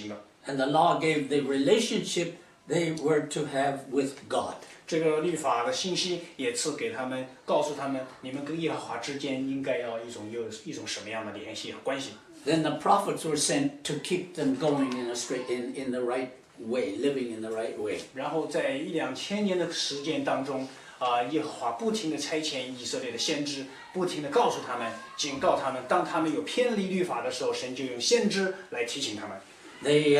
行的。And the law gave the relationship they were to have with God. 这个律法的信息也赐给他们，告诉他们，你们跟耶和华之间应该要有一种什么样的联系和关系。Then the prophets were sent to keep them going in the right way, living in the right way. 然后在1-2000年的时间当中，耶和华不停地差遣以色列的先知，不停地告诉他们、警告他们，当他们有偏离律法的时候，神就用先知来提醒他们。They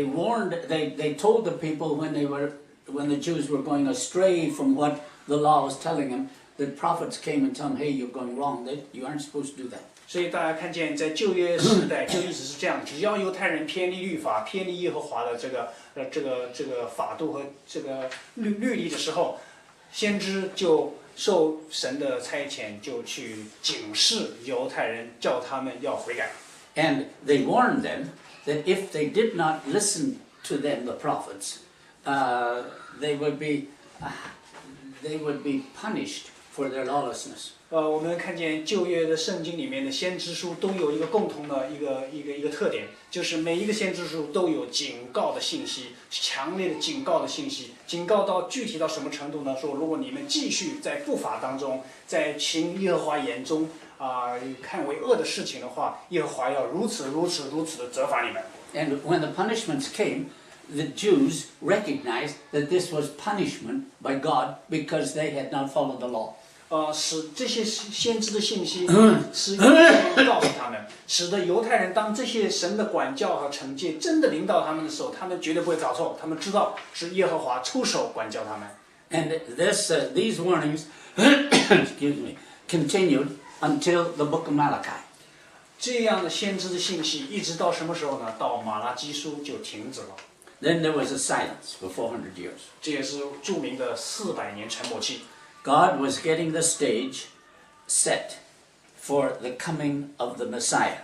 warned, they told the people when the Jews were going astray from what the law was telling them, the prophets came and told them, hey, you're going wrong, you aren't supposed to do that. 所以大家看见，在旧约时代就一直是这样，只要犹太人偏离律法、偏离耶和华的这个法度和这个律例的时候，先知就受神的差遣，就去警示犹太人，叫他们要悔改。And they warned them that if they did not listen to them, the prophets, they would be punished for their lawlessness. 我们看见旧约的圣经里面的先知书都有一个共同的一个特点，就是每一个先知书都有警告的信息，强烈的警告的信息，警告到具体到什么程度呢？说如果你们继续在不法当中，在行耶和华眼中看为恶的事情的话，耶和华要如此的责罚你们。And when the punishments came, the Jews recognized that this was punishment by God because they had not followed the law. 使这些先知的信息是告诉他们，使得犹太人当这些神的管教和惩戒真的临到他们的时候，他们绝对不会搞错，他们知道是耶和华出手管教他们。And these warnings, excuse me, continued until the book of Malachi. 这样的先知的信息一直到什么时候呢？到马拉基书就停止了。Then there was a silence for 400 years. 这也是著名的400年沉默期。God was getting the stage set for the coming of the Messiah.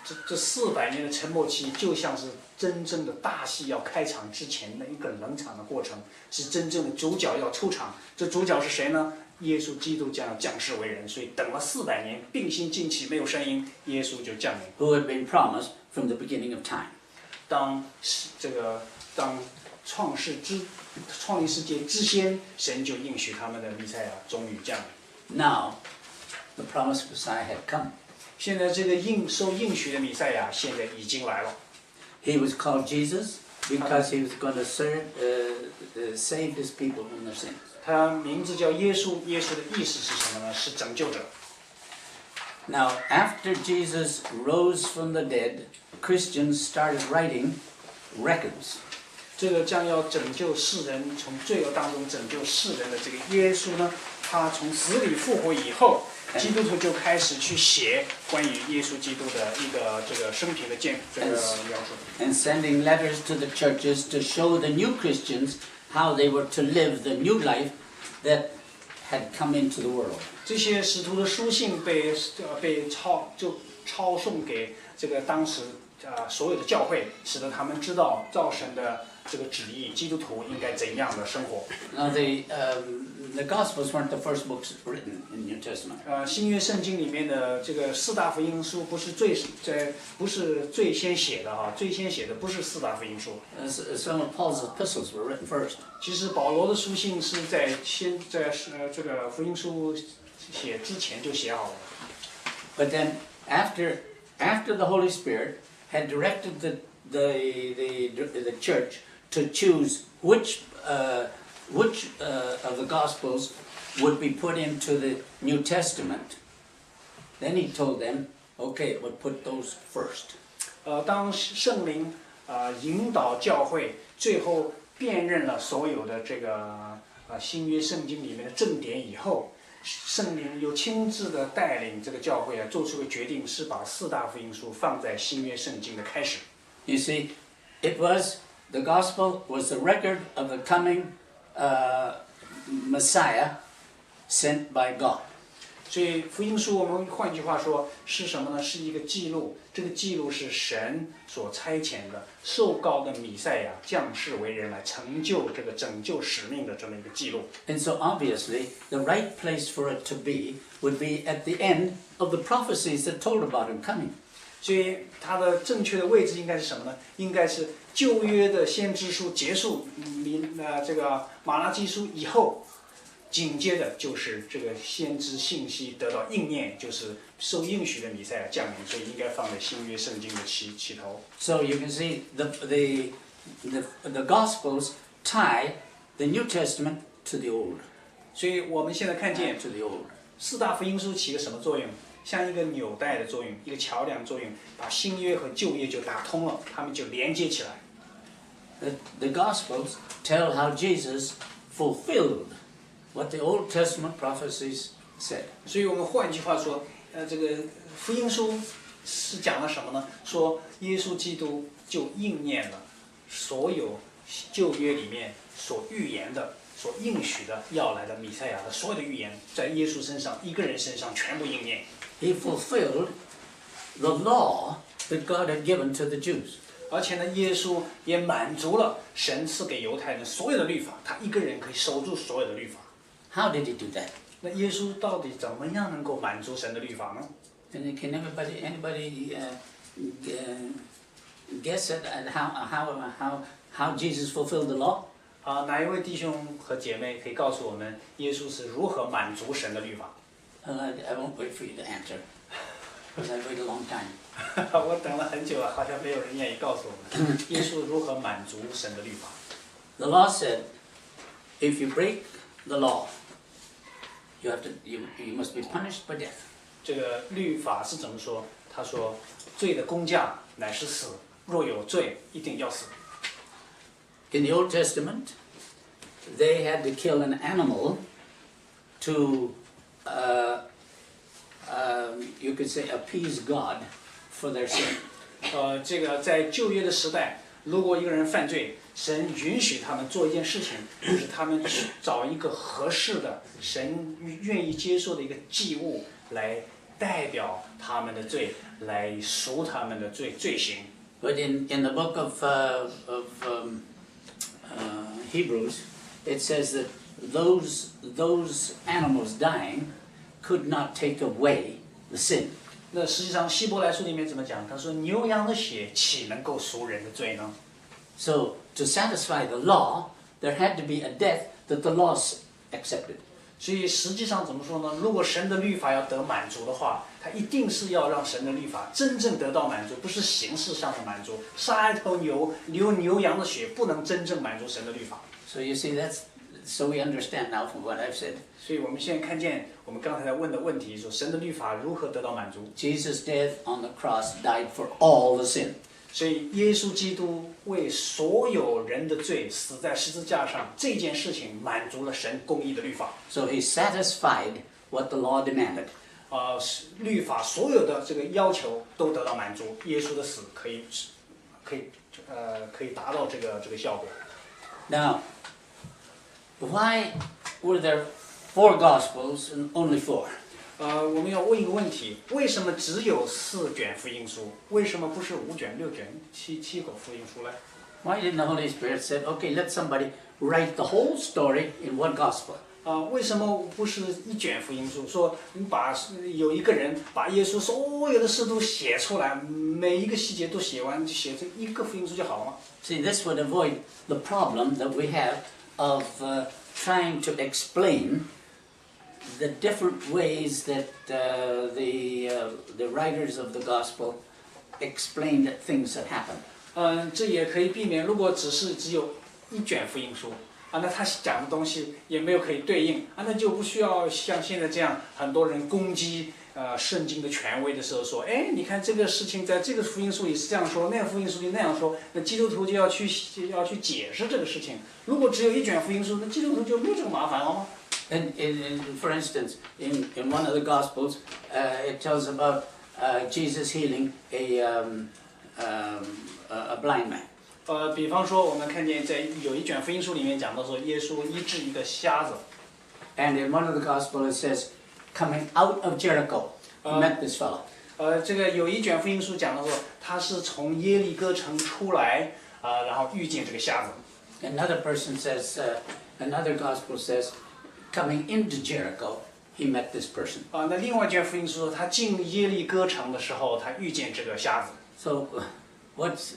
这400年的沉默期，就像是真正的大戏要开场之前的一个冷场的过程，是真正的主角要出场。这主角是谁呢？耶稣基督将要降世为人，所以等了400年，并心静气，没有声音，耶稣就降临。Who had been promised from the beginning of time. 当创立世界之先，神就应许他们的弥赛亚终于降临。Now, the promised Messiah had come. 现在这个受应许的弥赛亚现在已经来了。He was called Jesus because he was going to save his people from their sins. 他名字叫耶稣，耶稣的意思是什么呢？是拯救者。Now, after Jesus rose from the dead, Christians started writing records. 这个将要拯救世人，从罪恶当中拯救世人的这个耶稣呢，他从死里复活以后，基督徒就开始去写关于耶稣基督的一个这个生平的描述。And sending letters to the churches to show the new Christians how they were to live the new life that had come into the world. 这些使徒的书信被抄送给这个当时所有的教会，使得他们知道照神的这个旨意，基督徒应该怎样的生活。Now the Gospels weren't the first books written in New Testament. 新约圣经里面的这个4大福音书不是最先写的哈，最先写的不是4大福音书。Some of Paul's epistles were written first. 其实保罗的书信是在这个福音书写之前就写好了。But then after the Holy Spirit had directed the church to choose which of the Gospels would be put into the New Testament, then he told them, okay, we'll put those first. 当圣灵引导教会，最后辨认了所有的这个新约圣经里面的正典以后，圣灵又亲自的带领这个教会做出个决定，是把4大福音书放在新约圣经的开始。You see, the gospel was the record of the coming Messiah sent by God. 所以福音书我们换句话说是什么呢？是一个记录，这个记录是神所差遣的受膏的弥赛亚降世为人来成就这个拯救使命的这么一个记录。And so obviously the right place for it to be would be at the end of the prophecies that told about him coming. 所以它的正确的位置应该是什么呢？应该是旧约的先知书结束，这个马拉基书以后，紧接着就是这个先知信息得到应验，就是受应许的弥赛亚降临，所以应该放在新约圣经的起头。So you can see the Gospels tie the New Testament to the Old. 所以我们现在看见 To the Old. 四大福音书起个什么作用？像一个纽带的作用，一个桥梁作用，把新约和旧约就打通了，它们就连接起来。The Gospels tell how Jesus fulfilled what the Old Testament prophecies said. 所以我们换句话说，这个福音书是讲了什么呢？说耶稣基督就应验了所有旧约里面所预言的、所应许的要来的弥赛亚的所有的预言，在耶稣身上一个人身上全部应验。He fulfilled the law that God had given to the Jews. 而且呢，耶稣也满足了神赐给犹太人所有的律法，他一个人可以守住所有的律法。How did he do that? 那耶稣到底怎么样能够满足神的律法呢？ And can anybody guess it and how Jesus fulfilled the law? 哪一位弟兄和姐妹可以告诉我们，耶稣是如何满足神的律法？ I won't wait for you to answer, because I wait a long time. 我等了很久了，好像没有人愿意告诉我们，耶稣如何满足神的律法。The law said, if you break the law, you must be punished by death. 这个律法是怎么说？他说，罪的工价乃是死，若有罪，一定要死。In the Old Testament, they had to kill an animal to, you could say, appease God for their sin. 这个在旧约的时代，如果一个人犯罪，神允许他们做一件事情，就是他们去找一个合适的、神愿意接受的一个祭物来代表他们的罪，来赎他们的罪行。But in the book of Hebrews, it says that those animals dying could not take away the sin. 那实际上希伯来书里面怎么讲？他说牛羊的血岂能够赎人的罪呢？ So to satisfy the law, there had to be a death that the law accepted. 所以实际上怎么说呢？如果神的律法要得满足的话，他一定是要让神的律法真正得到满足，不是形式上的满足。杀一头牛，流牛羊的血，不能真正满足神的律法。So you see, so we understand now from what I've said. 所以我们现在看见我们刚才在问的问题，说神的律法如何得到满足？ Jesus' death on the cross died for all the sin. 所以耶稣基督为所有人的罪死在十字架上，这件事情满足了神公义的律法。So he satisfied what the law demanded. 律法所有的这个要求都得到满足，耶稣的死可以达到这个效果。 Now, why were there 4 Gospels and only 4? 我们要问一个问题：为什么只有4卷福音书？为什么不是5卷、6卷、7个福音书呢？ Why didn't the Holy Spirit say, okay, let somebody write the whole story in one Gospel? 为什么不是1卷福音书？说你有一个人把耶稣所有的事都写出来，每一个细节都写完，就写成一个福音书就好了吗？ See, this would avoid the problem that we have of trying to explain the different ways that the writers of the Gospel explained things that happened. 这也可以避免。如果只有1卷福音书。那他讲的东西也没有可以对应那就不需要像现在这样很多人攻击圣经的权威的时候说，哎，你看这个事情在这个福音书里是这样说，那个福音书里那样说，那基督徒就要去解释这个事情。如果只有1卷福音书，那基督徒就没有这个麻烦了吗？ For instance, in one of the Gospels, it tells about Jesus healing a blind man. 比方说，我们看见在有1卷福音书里面讲到说，耶稣医治一个瞎子。And in one of the Gospels it says, coming out of Jericho, he met this fellow. 这个有1卷福音书讲到说，他是从耶利哥城出来，然后遇见这个瞎子。Another person says, another Gospel says, coming into Jericho, he met this person. 啊，那另外一卷福音是说，他进耶利哥城的时候，他遇见这个瞎子。So, what's